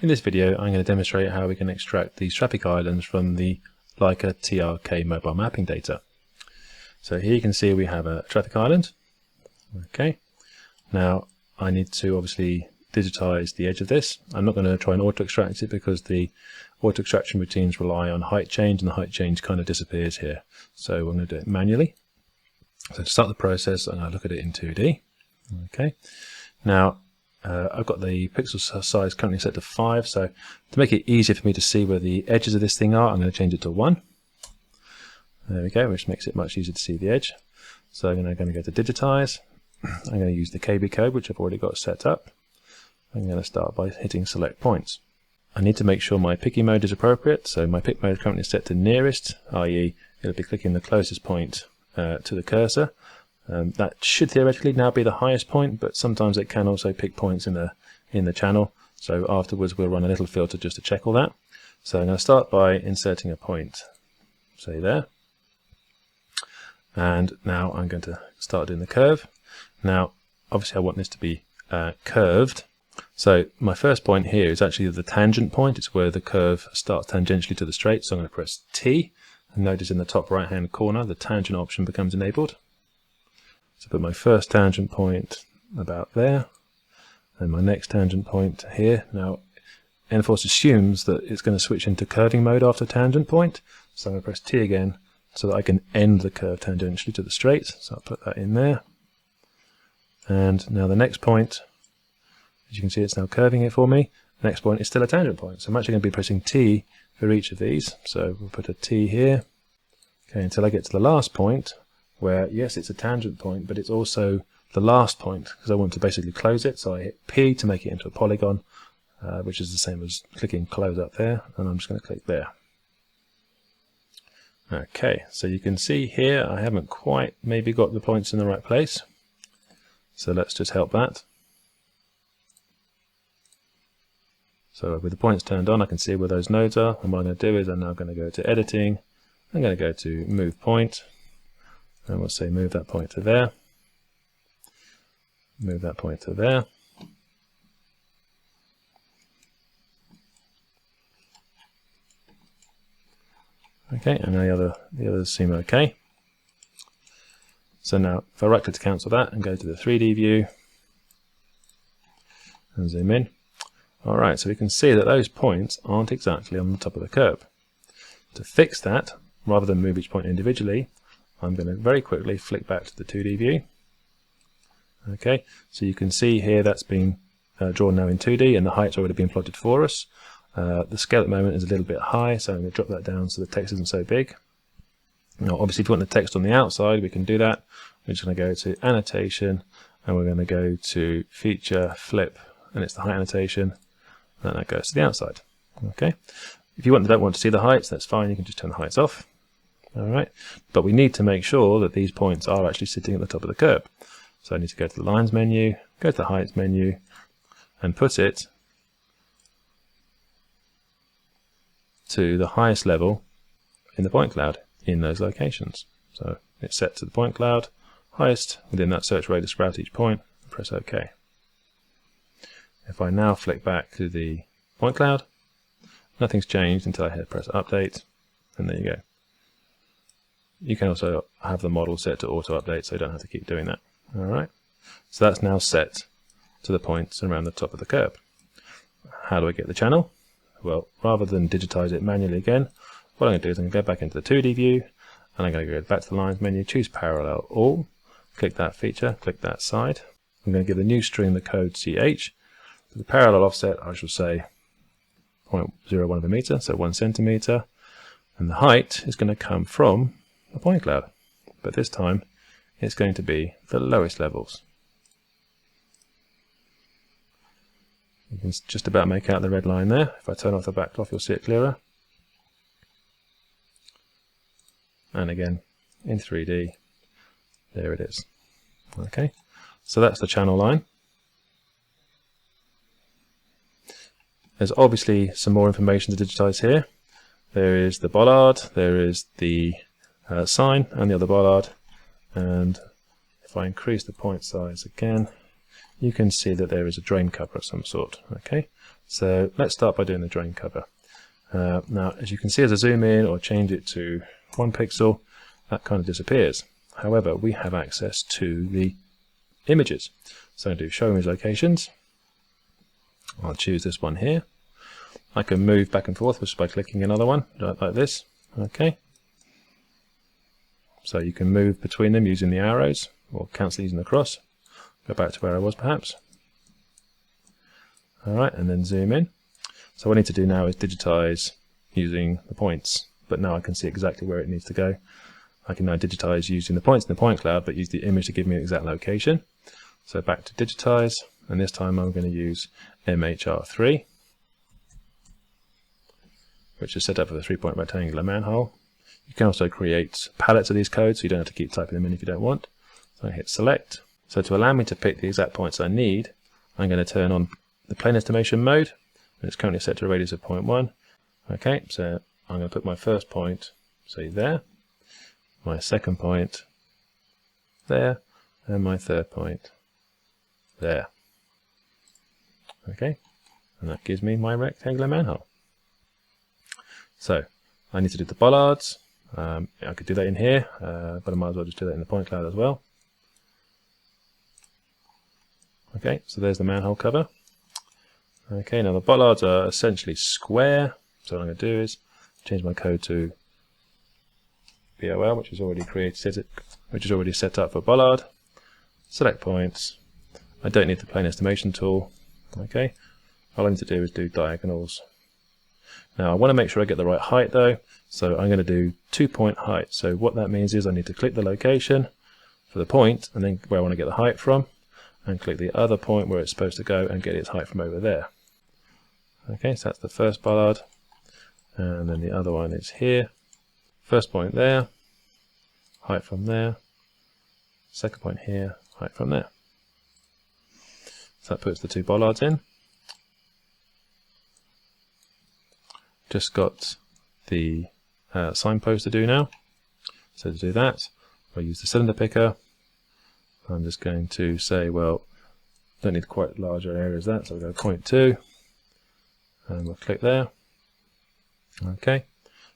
In this video I'm going to demonstrate how we can extract these traffic islands from the Leica TRK Mobile Mapping Data. So here you can see we have a traffic island. Okay, now I need to obviously digitize the edge of this. I'm not going to try and auto extract it because the auto extraction routines rely on height change, and the height change kind of disappears here. So I'm going to do it manually. So to start the process, I'm going to look at it in 2D. Okay, now I've got the pixel size currently set to 5, so to make it easier for me to see where the edges of this thing are, I'm going to change it to 1. There we go, which makes it much easier to see the edge. So I'm going to go to Digitize. I'm going to use the KB code, which I've already got set up. I'm going to start by hitting Select Points. I need to make sure my picking mode is appropriate, so my pick mode is currently set to nearest, i.e. it'll be clicking the closest point to the cursor. That should theoretically now be the highest point, but sometimes it can also pick points in the channel. So afterwards we'll run a little filter just to check all that. So I'm going to start by inserting a point, say there. And now I'm going to start doing the curve. Now obviously I want this to be curved. So my first point here is actually the tangent point. It's where the curve starts tangentially to the straight. So I'm going to press T, and notice in the top right hand corner the tangent option becomes enabled. So put my first tangent point about there, and my next tangent point here. Now n4ce assumes that it's going to switch into curving mode after tangent point, so I'm going to press T again so that I can end the curve tangentially to the straight. So I'll put that in there. And now the next point, as you can see, it's now curving it for me. The next point is still a tangent point, so I'm actually going to be pressing T for each of these. So we'll put a T here, okay, until I get to the last point, where yes, it's a tangent point, but it's also the last point because I want to basically close it. So I hit P to make it into a polygon, which is the same as clicking close up there, and I'm just going to click there. Okay, so you can see here I haven't quite maybe got the points in the right place, so let's just help that. So with the points turned on, I can see where those nodes are, and what I'm going to do is I'm now going to go to editing. I'm going to go to move point, and we'll say move that point to there, move that point to there. Okay, and the others seem okay. So now if I right click to cancel that and go to the 3D view and zoom in, alright, so we can see that those points aren't exactly on the top of the curve. To fix that, rather than move each point individually, I'm going to very quickly flick back to the 2D view. Okay, so you can see here that's been drawn now in 2D, and the height's already been plotted for us. The scale at the moment is a little bit high, so I'm going to drop that down so the text isn't so big. Now obviously if you want the text on the outside, we can do that. We're just going to go to annotation, and we're going to go to feature flip, and it's the height annotation, and that goes to the outside. Okay, if you don't want to see the heights, that's fine, you can just turn the heights off. Alright, but we need to make sure that these points are actually sitting at the top of the curve. So I need to go to the lines menu, go to the heights menu, and put it to the highest level in the point cloud in those locations. So it's set to the point cloud, highest within that search radius for each point, and press OK. If I now flick back to the point cloud, nothing's changed until I hit press update, and there you go. You can also have the model set to auto update, so you don't have to keep doing that. Alright, so that's now set to the points around the top of the curve. How do I get the channel? Well, rather than digitize it manually again, what I'm going to do is I'm going to go back into the 2D view, and I'm going to go back to the lines menu, choose parallel all, click that feature, click that side. I'm going to give the new string the code CH. For the parallel offset, I shall say 0.01 of a meter, so 1 centimeter, and the height is going to come from the point cloud, but this time it's going to be the lowest levels. You can just about make out the red line there. If I turn off the backcloth, you'll see it clearer. And again, in 3D, there it is. Okay, so that's the channel line. There's obviously some more information to digitize here. There is the bollard, there is the sign and the other bollard, and if I increase the point size again, you can see that there is a drain cover of some sort. Okay, so let's start by doing the drain cover. Now, as you can see, as I zoom in or change it to 1 pixel, that kind of disappears. However, we have access to the images. So I'm going to do show image locations. I'll choose this one here. I can move back and forth just by clicking another one, like this. Okay. So you can move between them using the arrows, or cancel using the cross. Go back to where I was perhaps. Alright, and then zoom in. So what I need to do now is digitize using the points, but now I can see exactly where it needs to go. I can now digitize using the points in the point cloud, but use the image to give me an exact location. So back to digitize, and this time I'm going to use MHR3, which is set up for the 3-point rectangular manhole. You can also create palettes of these codes, so you don't have to keep typing them in if you don't want. So I hit select. So to allow me to pick the exact points I need, I'm going to turn on the plane estimation mode. And it's currently set to a radius of 0.1. Okay, so I'm going to put my first point, say there, my second point there, and my third point there. Okay, and that gives me my rectangular manhole. So I need to do the bollards. I could do that in here, but I might as well just do that in the point cloud as well. Okay, so there's the manhole cover. Okay, now the bollards are essentially square. So what I'm going to do is change my code to BOL, which is already created, which is already set up for bollard. Select points. I don't need the plane estimation tool. Okay, all I need to do is do diagonals. Now I want to make sure I get the right height though, so I'm going to do 2-point height. So what that means is I need to click the location for the point, and then where I want to get the height from, and click the other point where it's supposed to go and get its height from over there. Okay, so that's the first bollard, and then the other one is here. First point there, height from there, second point here, height from there. So that puts the 2 bollards in. Just got the signpost to do now. So to do that, I'll use the cylinder picker. I'm just going to say, well, don't need quite larger area as that, so we'll go 0.2, and we'll click there. Okay,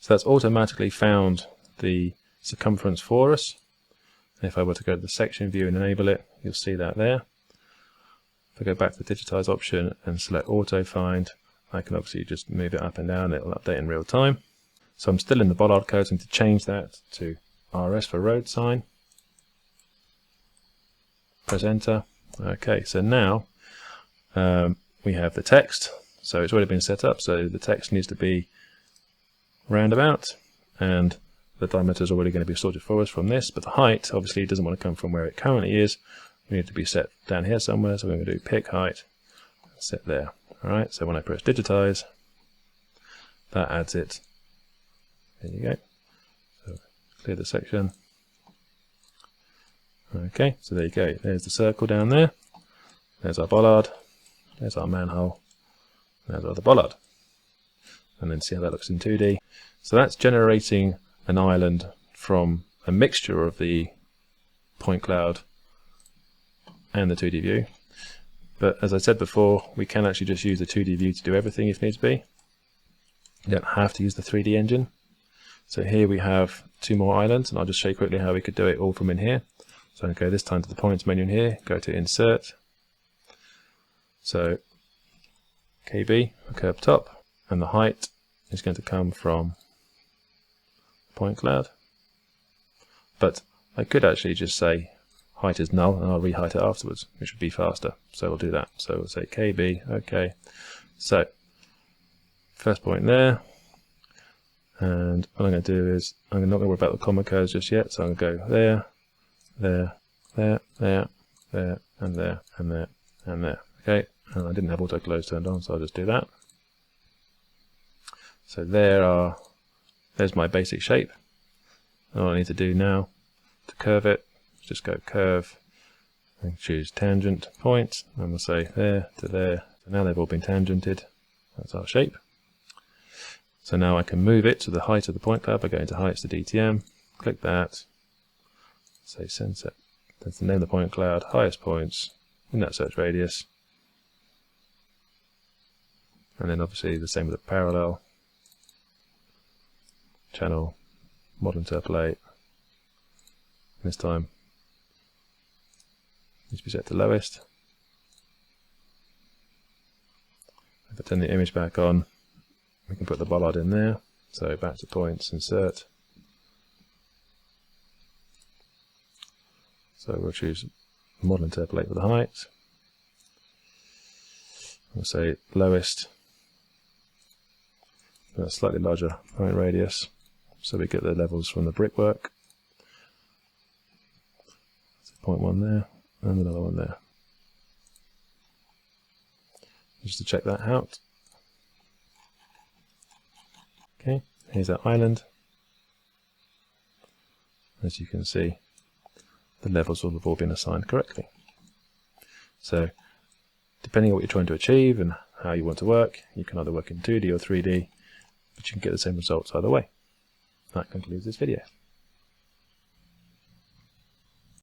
so that's automatically found the circumference for us. And if I were to go to the section view and enable it, you'll see that there. If I go back to the digitize option and select auto find, I can obviously just move it up and down, it'll update in real time. So I'm still in the bollard code, so I need to change that to RS for road sign. Press enter. Okay, so now we have the text. So it's already been set up, so the text needs to be roundabout, and the diameter is already going to be sorted for us from this, but the height obviously doesn't want to come from where it currently is. We need to be set down here somewhere, so we're going to do pick height, set there. Alright, so when I press digitize, that adds it. There you go. So clear the section. Okay, so there you go. There's the circle down there. There's our bollard. There's our manhole. There's our other bollard. And then see how that looks in 2D. So that's generating an island from a mixture of the point cloud and the 2D view. But as I said before, we can actually just use the 2D view to do everything if needs be. You don't have to use the 3D engine. So here we have 2 more islands, and I'll just show you quickly how we could do it all from in here. So I'm going to go this time to the points menu in here, go to insert. So KB, curb top, and the height is going to come from point cloud. But I could actually just say height is null, and I'll re-height it afterwards, which would be faster. So we'll do that. So we'll say KB, okay. So first point there, and what I'm going to do is I'm not going to worry about the comma codes just yet. So I'm going to go there, there, there, there, there, and there, and there, and there. Okay, and I didn't have auto close turned on, so I'll just do that. So there's my basic shape. And all I need to do now to curve it, just go curve and choose tangent point, and we'll say there to there. So now they've all been tangented. That's our shape. So now I can move it to the height of the point cloud by going to heights to DTM, click that, say sunset. That's the name of the point cloud, highest points, in that search radius. And then obviously the same with the parallel, channel, model interpolate. This time needs to be set to lowest. If I turn the image back on, we can put the bollard in there. So back to points, insert. So we'll choose model interpolate for the height. We'll say lowest. A slightly larger point radius, so we get the levels from the brickwork. So 0.1 there, and another one there. Just to check that out. Okay, here's our island. As you can see, the levels will have all been assigned correctly. So, depending on what you're trying to achieve and how you want to work, you can either work in 2D or 3D, but you can get the same results either way. That concludes this video.